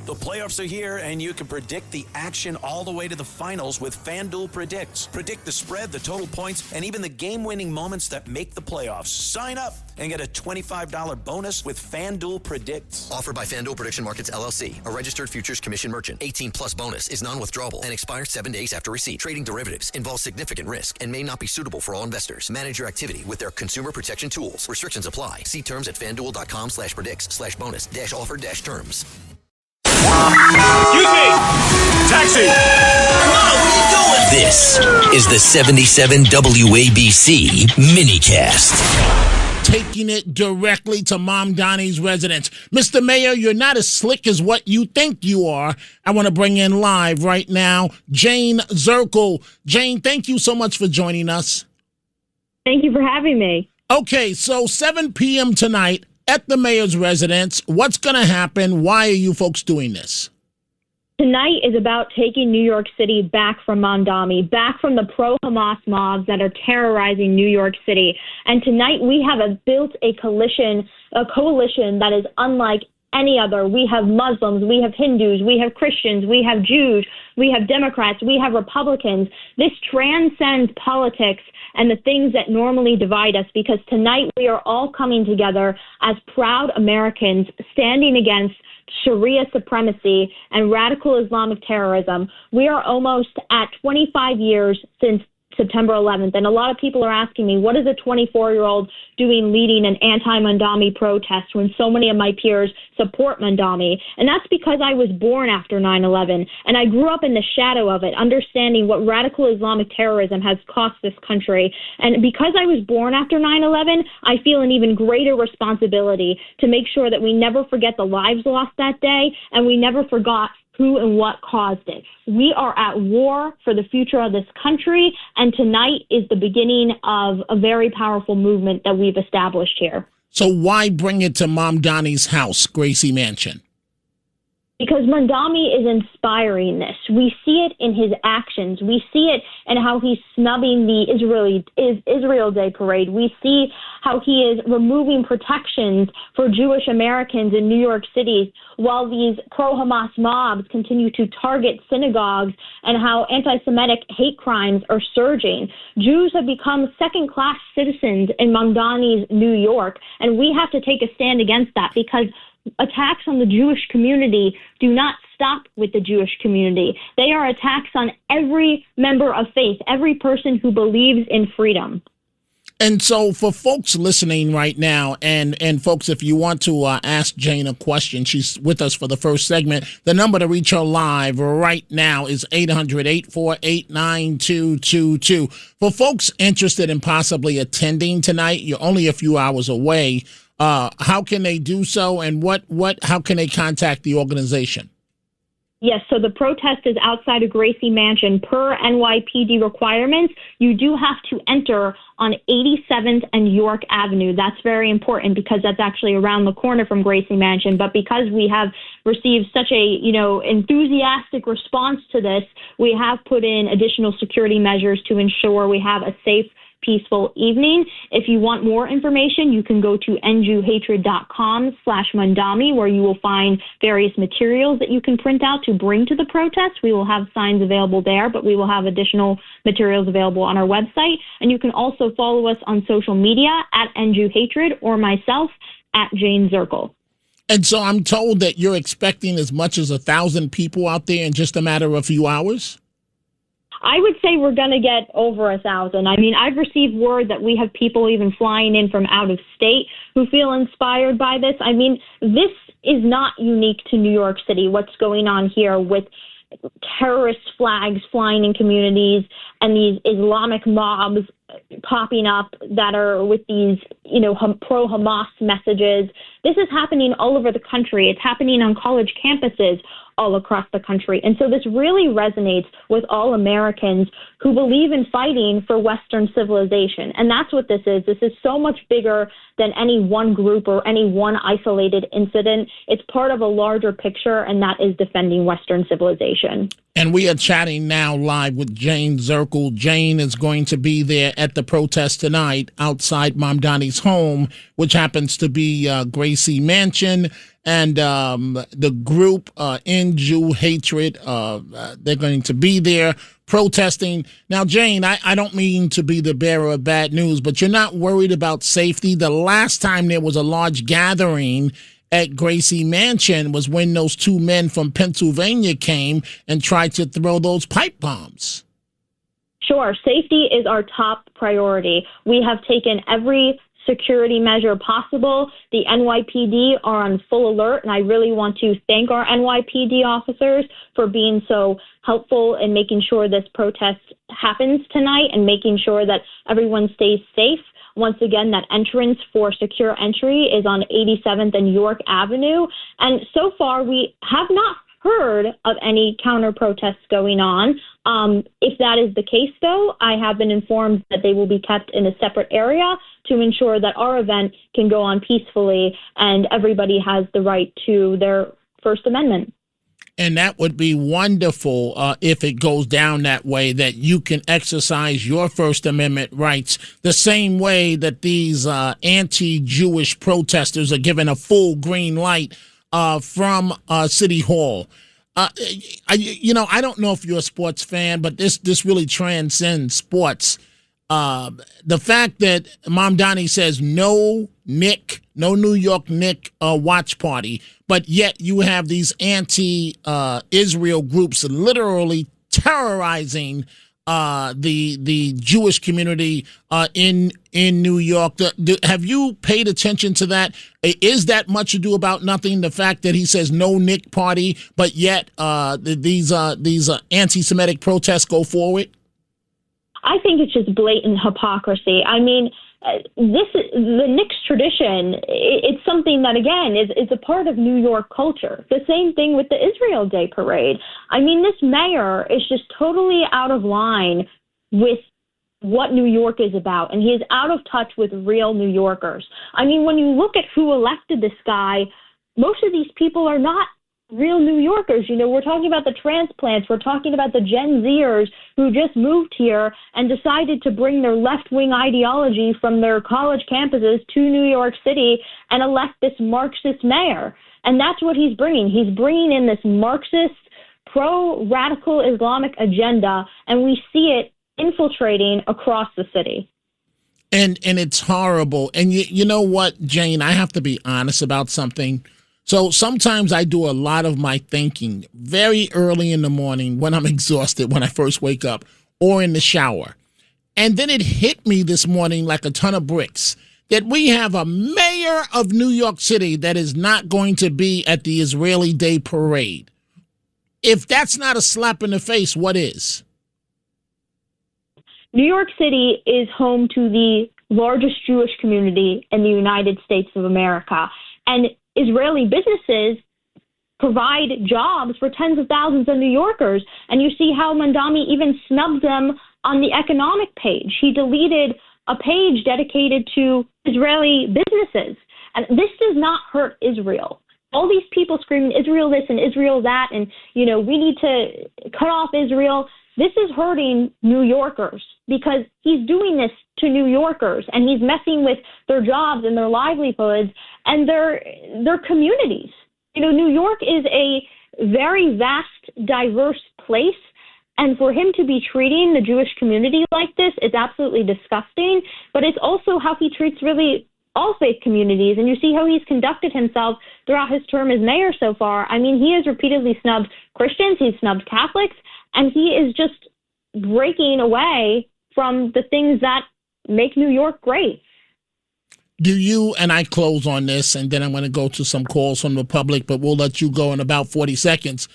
The playoffs are here, and you can predict the action all the way to the finals with FanDuel Predicts. Predict the spread, the total points, and even the game-winning moments that make the playoffs. Sign up and get a $25 bonus with FanDuel Predicts. Offered by FanDuel Prediction Markets, LLC, a registered futures commission merchant. 18-plus bonus is non-withdrawable and expires 7 days after receipt. Trading derivatives involves significant risk and may not be suitable for all investors. Manage your activity with their consumer protection tools. Restrictions apply. See terms at FanDuel.com/predicts/bonus-offer-terms. Excuse me! Taxi! What are you doing? This is the 77 WABC minicast. Taking it directly to Mamdani's residence. Mr. Mayor, you're not as slick as what you think you are. I want to bring in live right now Jane Zirkle. Jane, thank you so much for joining us. Thank you for having me. Okay, so 7 p.m. tonight at the mayor's residence. What's going to happen? Why are you folks doing this? Tonight is about taking New York City back from Mamdani, back from the pro-Hamas mobs that are terrorizing New York City. And tonight we have built a coalition that is unlike any other. We have Muslims, we have Hindus, we have Christians, we have Jews, we have Democrats, we have Republicans. This transcends politics and the things that normally divide us, because tonight we are all coming together as proud Americans standing against Sharia supremacy and radical Islamic terrorism. We are almost at 25 years since September 11th, and a lot of people are asking me, what is a 24-year-old doing leading an anti-Mamdani protest when so many of my peers support Mamdani? And that's because I was born after 9/11, and I grew up in the shadow of it, understanding what radical Islamic terrorism has cost this country. And because I was born after 9/11, I feel an even greater responsibility to make sure that we never forget the lives lost that day, and we never forgot who and what caused it. We are at war for the future of this country, and tonight is the beginning of a very powerful movement that we've established here. So why bring it to Mamdani's house, Gracie Mansion? Because Mamdani is inspiring this. We see it in his actions. We see it in how he's snubbing the Israel Day parade. We see how he is removing protections for Jewish Americans in New York City while these pro-Hamas mobs continue to target synagogues, and how anti-Semitic hate crimes are surging. Jews have become second-class citizens in Mamdani's New York, and we have to take a stand against that, because attacks on the Jewish community do not stop with the Jewish community. They are attacks on every member of faith, every person who believes in freedom. And so for folks listening right now, and folks, if you want to ask Jane a question, she's with us for the first segment. The number to reach her live right now is 800-848-9222. For folks interested in possibly attending tonight, you're only a few hours away. How can they do so, and how can they contact the organization? Yes, so the protest is outside of Gracie Mansion. Per NYPD requirements, you do have to enter on 87th and York Avenue. That's very important because that's actually around the corner from Gracie Mansion. But because we have received such a, enthusiastic response to this, we have put in additional security measures to ensure we have a safe, peaceful evening. If you want more information, you can go to endjewhatred.com/Mamdani, where you will find various materials that you can print out to bring to the protest. We will have signs available there, but we will have additional materials available on our website. And you can also follow us on social media at endjewhatred, or myself at Jane Zirkle. And so I'm told that you're expecting as much as 1,000 people out there in just a matter of a few hours? I would say we're going to get over 1,000. I mean, I've received word that we have people even flying in from out of state who feel inspired by this. I mean, this is not unique to New York City, what's going on here with terrorist flags flying in communities and these Islamic mobs popping up that are with these, pro-Hamas messages. This is happening all over the country. It's happening on college campuses all across the country. And so this really resonates with all Americans who believe in fighting for Western civilization. And that's what this is. This is so much bigger than any one group or any one isolated incident. It's part of a larger picture, and that is defending Western civilization. And we are chatting now live with Jane Zirkle. Jane is going to be there at the protest tonight outside Mamdani's home, which happens to be Gracie Mansion. and the group End Jew Hatred, they're going to be there protesting. Now, Jane, I don't mean to be the bearer of bad news, but you're not worried about safety. The last time there was a large gathering at Gracie Mansion was when those two men from Pennsylvania came and tried to throw those pipe bombs. Sure. Safety is our top priority. We have taken every security measure possible. The NYPD are on full alert, and I really want to thank our NYPD officers for being so helpful in making sure this protest happens tonight and making sure that everyone stays safe. Once again, that entrance for secure entry is on 87th and York Avenue. And so far, we have not heard of any counter protests going on. If that is the case, though, I have been informed that they will be kept in a separate area to ensure that our event can go on peacefully and everybody has the right to their First Amendment. And that would be wonderful if it goes down that way, that you can exercise your First Amendment rights the same way that these anti-Jewish protesters are given a full green light from City Hall. I don't know if you're a sports fan, but this really transcends sports. The fact that Mamdani says no New York Knicks watch party, but yet you have these anti-Israel groups literally terrorizing the Jewish community in New York. Have you paid attention to that? Is that much ado about nothing? The fact that he says no Nick party, but yet these anti-Semitic protests go forward? I think it's just blatant hypocrisy. I mean, the Knicks tradition, it's something that, again, is a part of New York culture. The same thing with the Israel Day Parade. I mean, this mayor is just totally out of line with what New York is about, and he is out of touch with real New Yorkers. I mean, when you look at who elected this guy, most of these people are not real New Yorkers. You know, we're talking about the transplants. We're talking about the Gen Zers who just moved here and decided to bring their left-wing ideology from their college campuses to New York City and elect this Marxist mayor. And that's what he's bringing. He's bringing in this Marxist, pro-radical Islamic agenda, and we see it infiltrating across the city. And it's horrible. And you know what, Jane, I have to be honest about something. So sometimes I do a lot of my thinking very early in the morning when I'm exhausted, when I first wake up, or in the shower. And then it hit me this morning like a ton of bricks that we have a mayor of New York City that is not going to be at the Israeli Day Parade. If that's not a slap in the face, what is? New York City is home to the largest Jewish community in the United States of America. And Israeli businesses provide jobs for tens of thousands of New Yorkers. And you see how Mamdani even snubs them on the economic page. He deleted a page dedicated to Israeli businesses. And this does not hurt Israel. All these people screaming Israel this and Israel that, and, you know, we need to cut off Israel. This is hurting New Yorkers because he's doing this to New Yorkers, and he's messing with their jobs and their livelihoods and their communities. You know, New York is a very vast, diverse place, and for him to be treating the Jewish community like this is absolutely disgusting, but it's also how he treats really all faith communities, and you see how he's conducted himself throughout his term as mayor so far. I mean, he has repeatedly snubbed Christians, he's snubbed Catholics, and he is just breaking away from the things that make New York great. Do you, and I close on this, and then I'm going to go to some calls from the public, but we'll let you go in about 40 seconds.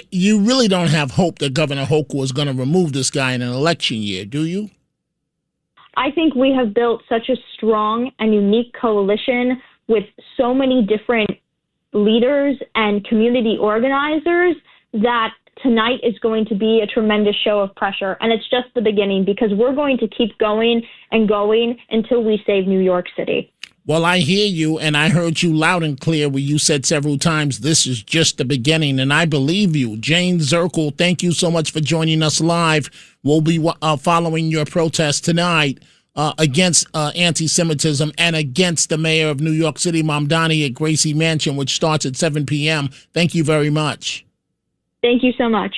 You really don't have hope that Governor Hochul is going to remove this guy in an election year, do you? I think we have built such a strong and unique coalition with so many different leaders and community organizers that tonight is going to be a tremendous show of pressure. And it's just the beginning because we're going to keep going and going until we save New York City. Well, I hear you, and I heard you loud and clear where you said several times, this is just the beginning, and I believe you. Jane Zirkle, thank you so much for joining us live. We'll be following your protest tonight against anti-Semitism and against the mayor of New York City, Mamdani, at Gracie Mansion, which starts at 7 p.m. Thank you very much. Thank you so much.